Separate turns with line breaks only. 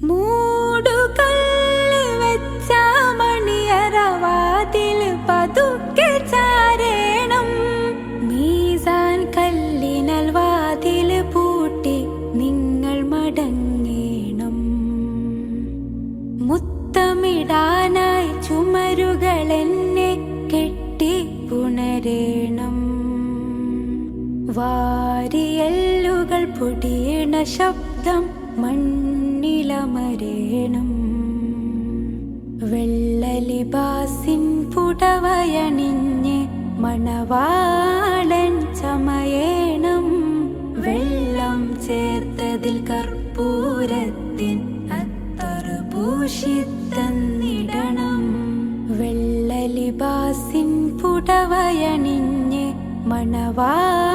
മൂടുകല്ല് വെച്ച മണിയറവാതിൽ പതുക്കെ ചാരേണം. മീസാൻ കല്ലിനാൽ വാതിൽ പൂട്ടി നിങ്ങൾ മടങ്ങേണം. മുത്തമിടാനായി ചുമരുകളെന്നെ കെട്ടി പുണരേണം. വാരിയെല്ലുകൾ പൊടിയണ ശബ്ദം മണ്ണിലമരേണം. വെള്ളലിബാസിൻ പുടവയണിഞ്ഞ് മണവാളൻ ചമയേണം. വെള്ളം ചേർത്തതിൽ കർപ്പൂരത്തിൻ അത്തറ് പൂശിത്തന്നിടണം. വെള്ളലിബാസിൻ പുടവയണിഞ്ഞ് മണവാളൻ